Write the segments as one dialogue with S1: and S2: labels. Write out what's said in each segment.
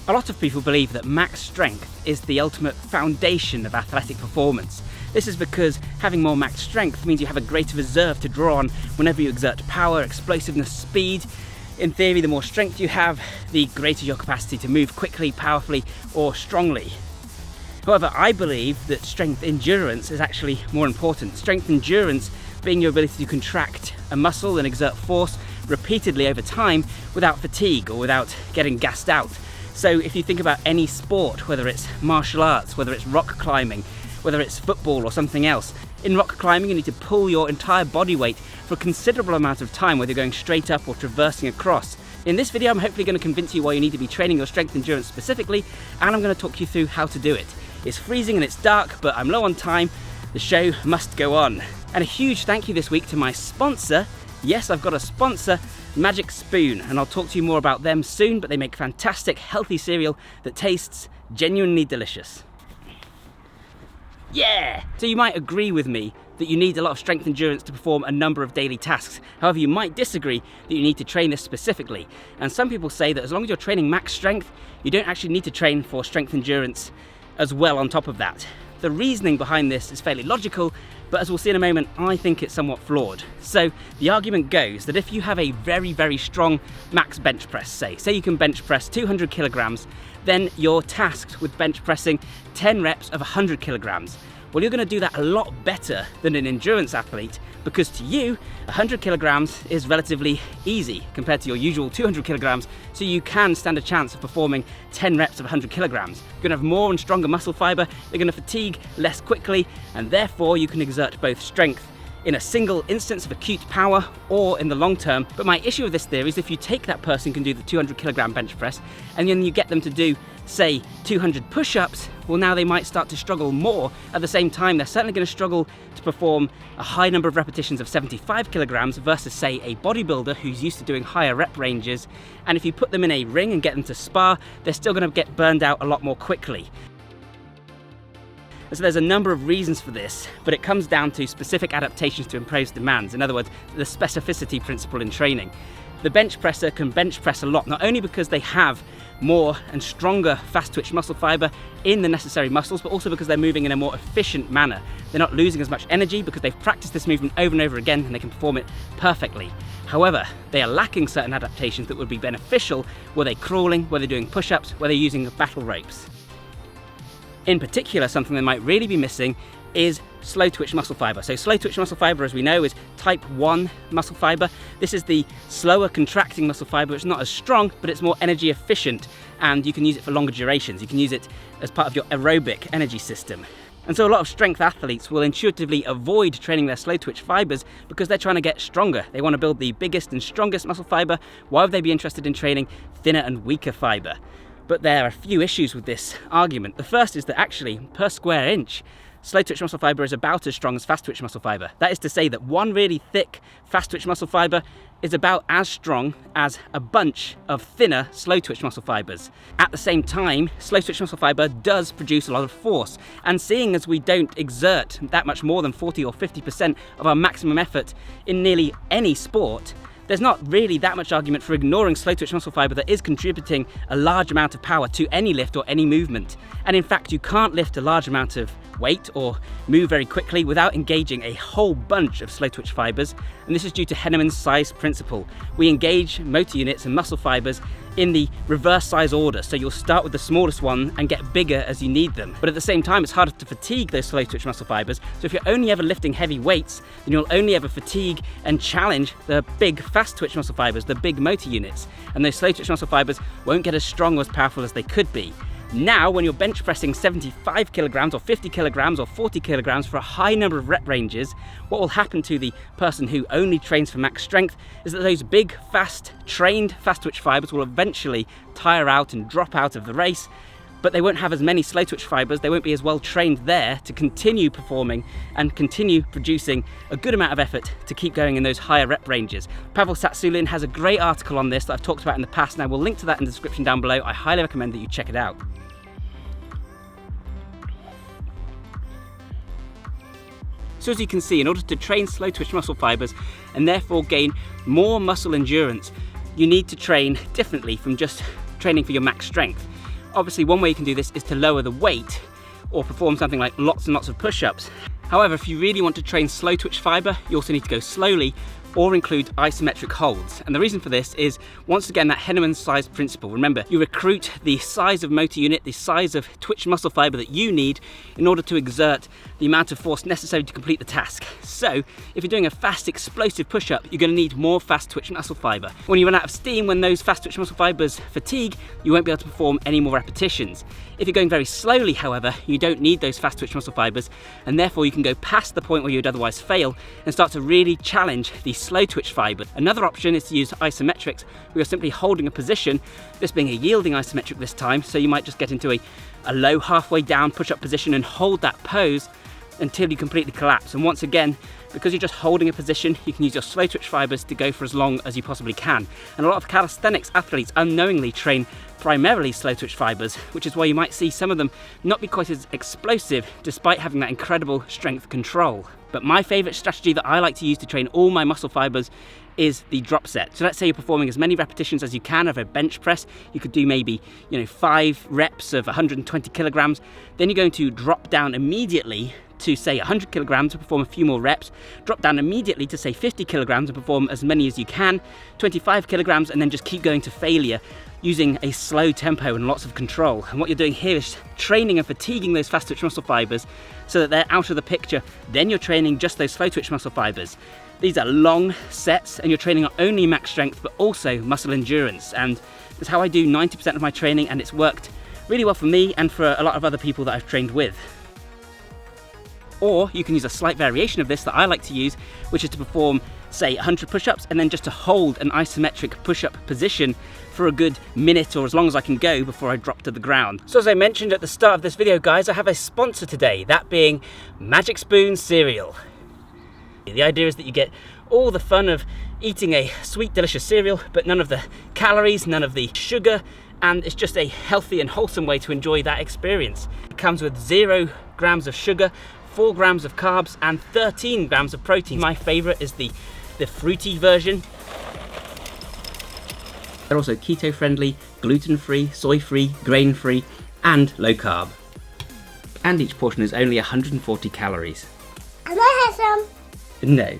S1: A lot of people believe that max strength is the ultimate foundation of athletic performance. This is because having more max strength means you have a greater reserve to draw on whenever you exert power, explosiveness, speed. In theory, the more strength you have, the greater your capacity to move quickly, powerfully, or strongly. However, I believe that strength endurance is actually more important. Strength endurance being your ability to contract a muscle and exert force repeatedly over time without fatigue or without getting gassed out. So if you think about any sport, whether it's martial arts, whether it's rock climbing, whether it's football or something else, in rock climbing you need to pull your entire body weight for a considerable amount of time, whether you're going straight up or traversing across. In this video I'm hopefully going to convince you why you need to be training your strength endurance specifically, and I'm going to talk you through how to do it. It's freezing and it's dark, but I'm low on time. The show must go on. And a huge thank you this week to my sponsor. Yes, I've got a sponsor, Magic Spoon, and I'll talk to you more about them soon, but they make fantastic, healthy cereal that tastes genuinely delicious. Yeah! So you might agree with me that you need a lot of strength endurance to perform a number of daily tasks. However, you might disagree that you need to train this specifically. And some people say that as long as you're training max strength, you don't actually need to train for strength endurance as well on top of that. The reasoning behind this is fairly logical, but as we'll see in a moment, I think it's somewhat flawed. So the argument goes that if you have a very, very strong max bench press, say you can bench press 200 kilograms, then you're tasked with bench pressing 10 reps of 100 kilograms. Well, you're going to do that a lot better than an endurance athlete, because to you, 100 kilograms is relatively easy compared to your usual 200 kilograms, so you can stand a chance of performing 10 reps of 100 kilograms. You're going to have more and stronger muscle fiber, you're going to fatigue less quickly, and therefore you can exert both strength in a single instance of acute power or in the long term. But my issue with this theory is if you take that person who can do the 200 kilogram bench press and then you get them to do, say, 200 push-ups, well, now they might start to struggle more. At the same time, they're certainly going to struggle to perform a high number of repetitions of 75 kilograms versus, say, a bodybuilder who's used to doing higher rep ranges. And if you put them in a ring and get them to spar, they're still going to get burned out a lot more quickly. So there's a number of reasons for this, but it comes down to specific adaptations to imposed demands. In other words, the specificity principle in training. The bench presser can bench press a lot, not only because they have more and stronger fast twitch muscle fiber in the necessary muscles, but also because they're moving in a more efficient manner. They're not losing as much energy because they've practiced this movement over and over again and they can perform it perfectly. However, they are lacking certain adaptations that would be beneficial were they crawling, were they doing push-ups, were they using battle ropes. In particular, something they might really be missing is slow twitch muscle fiber. So slow twitch muscle fiber, as we know, is type 1 muscle fiber. This is the slower contracting muscle fiber. It's not as strong, but it's more energy efficient, and you can use it for longer durations. You can use it as part of your aerobic energy system. And so a lot of strength athletes will intuitively avoid training their slow twitch fibers because they're trying to get stronger. They want to build the biggest and strongest muscle fiber. Why would they be interested in training thinner and weaker fiber? But there are a few issues with this argument. The first is that actually, per square inch, slow twitch muscle fiber is about as strong as fast twitch muscle fiber. That is to say that one really thick fast twitch muscle fiber is about as strong as a bunch of thinner slow twitch muscle fibers. At the same time, slow twitch muscle fiber does produce a lot of force, and seeing as we don't exert that much more than 40 or 50% of our maximum effort in nearly any sport, there's not really that much argument for ignoring slow twitch muscle fiber that is contributing a large amount of power to any lift or any movement. And in fact, you can't lift a large amount of weight or move very quickly without engaging a whole bunch of slow twitch fibers, and this is due to Henneman's size principle. We engage motor units and muscle fibers in the reverse size order, so you'll start with the smallest one and get bigger as you need them. But at the same time, it's harder to fatigue those slow twitch muscle fibers, so if you're only ever lifting heavy weights, then you'll only ever fatigue and challenge the big fast twitch muscle fibers, the big motor units, and those slow twitch muscle fibers won't get as strong or as powerful as they could be. Now, when you're bench pressing 75 kilograms or 50 kilograms or 40 kilograms for a high number of rep ranges, what will happen to the person who only trains for max strength is that those big, fast, trained fast twitch fibers will eventually tire out and drop out of the race, but they won't have as many slow twitch fibers, they won't be as well trained there to continue performing and continue producing a good amount of effort to keep going in those higher rep ranges. Pavel Tsatsouline has a great article on this that I've talked about in the past, and I will link to that in the description down below. I highly recommend that you check it out. So as you can see, in order to train slow twitch muscle fibers and therefore gain more muscle endurance, you need to train differently from just training for your max strength. Obviously, one way you can do this is to lower the weight or perform something like lots and lots of push-ups. However, if you really want to train slow twitch fiber, you also need to go slowly or include isometric holds. And the reason for this is, once again, that Henneman's size principle. Remember, you recruit the size of motor unit, the size of twitch muscle fiber that you need in order to exert the amount of force necessary to complete the task. So if you're doing a fast explosive push-up, you're going to need more fast twitch muscle fiber. When you run out of steam, when those fast twitch muscle fibers fatigue, you won't be able to perform any more repetitions. If you're going very slowly, however, you don't need those fast twitch muscle fibers, and therefore you can go past the point where you'd otherwise fail and start to really challenge the slow twitch fiber. Another option is to use isometrics, where you're simply holding a position, this being a yielding isometric this time, so you might just get into a low halfway down push-up position and hold that pose until you completely collapse. And once again, because you're just holding a position, you can use your slow twitch fibers to go for as long as you possibly can. And a lot of calisthenics athletes unknowingly train primarily slow twitch fibers, which is why you might see some of them not be quite as explosive despite having that incredible strength control. But my favorite strategy that I like to use to train all my muscle fibers is the drop set. So let's say you're performing as many repetitions as you can of a bench press. You could do maybe 5 reps of 120 kilograms. Then you're going to drop down immediately to say 100 kilograms to perform a few more reps, drop down immediately to say 50 kilograms and perform as many as you can, 25 kilograms, and then just keep going to failure using a slow tempo and lots of control. And what you're doing here is training and fatiguing those fast twitch muscle fibers so that they're out of the picture. Then you're training just those slow twitch muscle fibers. These are long sets and you're training not only max strength but also muscle endurance, and that's how I do 90% of my training, and it's worked really well for me and for a lot of other people that I've trained with. Or you can use a slight variation of this that I like to use, which is to perform, say, 100 push-ups and then just to hold an isometric push-up position for a good minute or as long as I can go before I drop to the ground. So as I mentioned at the start of this video, guys, I have a sponsor today, that being Magic Spoon cereal. The idea is that you get all the fun of eating a sweet, delicious cereal, but none of the calories, none of the sugar, and it's just a healthy and wholesome way to enjoy that experience. It comes with 0 grams of sugar, 4 grams of carbs, and 13 grams of protein. My favorite is the fruity version. They're also keto friendly, gluten free, soy free, grain free, and low carb. And each portion is only 140 calories.
S2: Can I have some?
S1: No.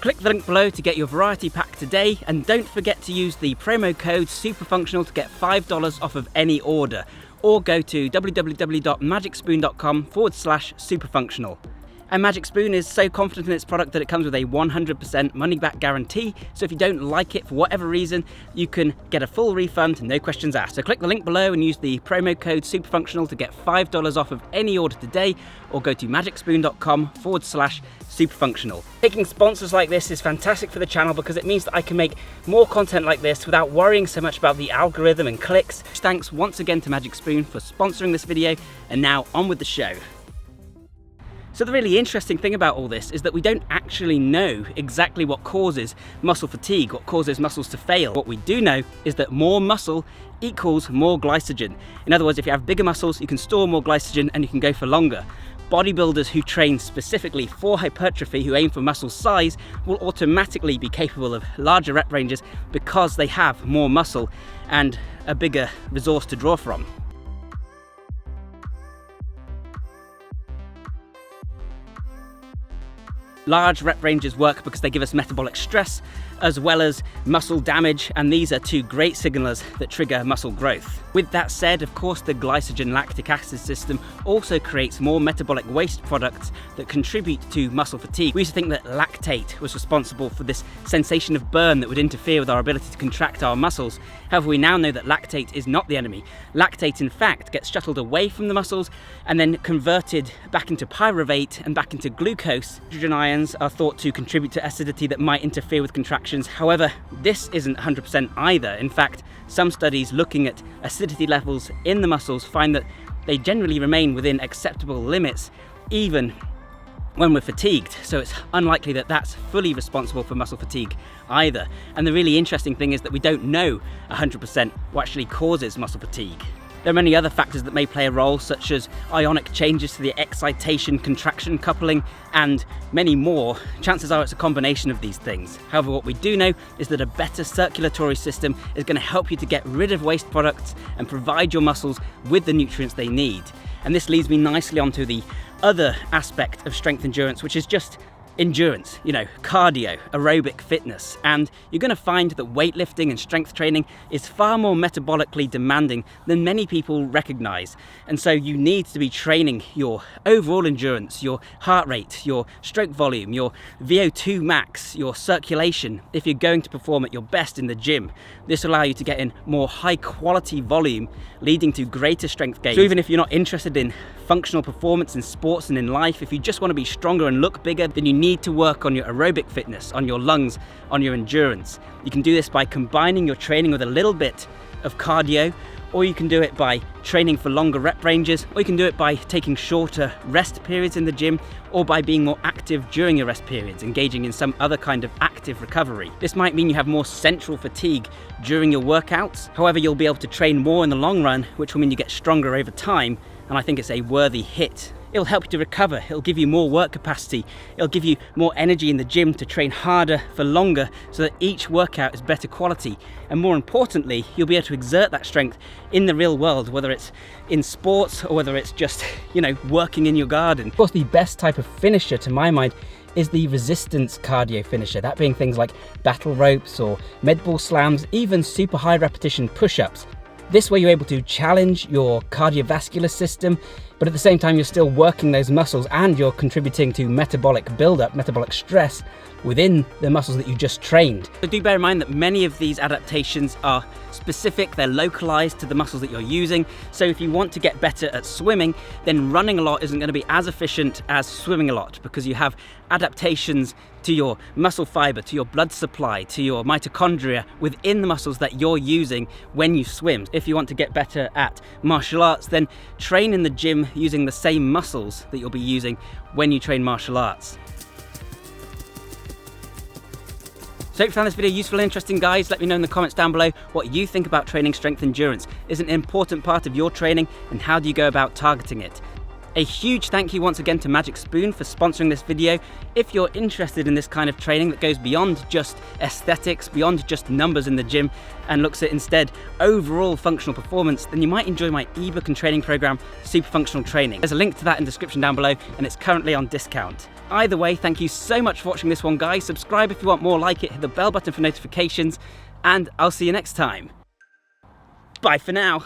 S1: Click the link below to get your variety pack today, and don't forget to use the promo code SUPERFUNCTIONAL to get $5 off of any order, or go to www.magicspoon.com/superfunctional. And Magic Spoon is so confident in its product that it comes with a 100% money-back guarantee, so if you don't like it for whatever reason, you can get a full refund, no questions asked. So click the link below and use the promo code SUPERFUNCTIONAL to get $5 off of any order today, or go to magicspoon.com/superfunctional. Taking sponsors like this is fantastic for the channel because it means that I can make more content like this without worrying so much about the algorithm and clicks. Thanks once again to Magic Spoon for sponsoring this video, and now on with the show. So the really interesting thing about all this is that we don't actually know exactly what causes muscle fatigue, what causes muscles to fail. What we do know is that more muscle equals more glycogen. In other words, if you have bigger muscles, you can store more glycogen and you can go for longer. Bodybuilders who train specifically for hypertrophy, who aim for muscle size, will automatically be capable of larger rep ranges because they have more muscle and a bigger resource to draw from. Large rep ranges work because they give us metabolic stress as well as muscle damage, and these are 2 great signalers that trigger muscle growth. With that said, of course, the glycogen lactic acid system also creates more metabolic waste products that contribute to muscle fatigue. We used to think that lactate was responsible for this sensation of burn that would interfere with our ability to contract our muscles. However, we now know that lactate is not the enemy. Lactate, in fact, gets shuttled away from the muscles and then converted back into pyruvate and back into glucose. Hydrogen ions are thought to contribute to acidity that might interfere with contractions. However, this isn't 100% either. In fact, some studies looking at acidity levels in the muscles find that they generally remain within acceptable limits even when we're fatigued, so it's unlikely that that's fully responsible for muscle fatigue either. And the really interesting thing is that we don't know 100% what actually causes muscle fatigue. There are many other factors that may play a role, such as ionic changes to the excitation-contraction coupling and many more. Chances are it's a combination of these things. However, what we do know is that a better circulatory system is going to help you to get rid of waste products and provide your muscles with the nutrients they need. And this leads me nicely onto the other aspect of strength endurance, which is just endurance, cardio, aerobic fitness. And you're going to find that weightlifting and strength training is far more metabolically demanding than many people recognize. And so you need to be training your overall endurance, your heart rate, your stroke volume, your VO2 max, your circulation, if you're going to perform at your best in the gym. This will allow you to get in more high quality volume, leading to greater strength gains. So even if you're not interested in functional performance in sports and in life, if you just want to be stronger and look bigger, then you need to work on your aerobic fitness, on your lungs, on your endurance. You can do this by combining your training with a little bit of cardio, or you can do it by training for longer rep ranges, or you can do it by taking shorter rest periods in the gym, or by being more active during your rest periods, engaging in some other kind of active recovery. This might mean you have more central fatigue during your workouts. However, you'll be able to train more in the long run, which will mean you get stronger over time, and I think it's a worthy hit. It'll help you to recover, it'll give you more work capacity, it'll give you more energy in the gym to train harder for longer so that each workout is better quality. And more importantly, you'll be able to exert that strength in the real world, whether it's in sports or whether it's just, working in your garden. Of course, the best type of finisher to my mind is the resistance cardio finisher, that being things like battle ropes or med ball slams, even super high repetition push-ups. This way you're able to challenge your cardiovascular system, but at the same time you're still working those muscles and you're contributing to metabolic buildup, metabolic stress within the muscles that you just trained. So do bear in mind that many of these adaptations are specific, they're localized to the muscles that you're using. So if you want to get better at swimming, then running a lot isn't going to be as efficient as swimming a lot, because you have adaptations to your muscle fiber, to your blood supply, to your mitochondria within the muscles that you're using when you swim. If you want to get better at martial arts, then train in the gym using the same muscles that you'll be using when you train martial arts. So if you found this video useful and interesting, guys, let me know in the comments down below what you think about training strength endurance. Is it an important part of your training, and how do you go about targeting it? A huge thank you once again to Magic Spoon for sponsoring this video. If you're interested in this kind of training that goes beyond just aesthetics, beyond just numbers in the gym, and looks at instead overall functional performance, then you might enjoy my ebook and training program, Super Functional Training. There's a link to that in the description down below, and it's currently on discount. Either way, thank you so much for watching this one, guys. Subscribe if you want more like it, hit the bell button for notifications, and I'll see you next time. Bye for now.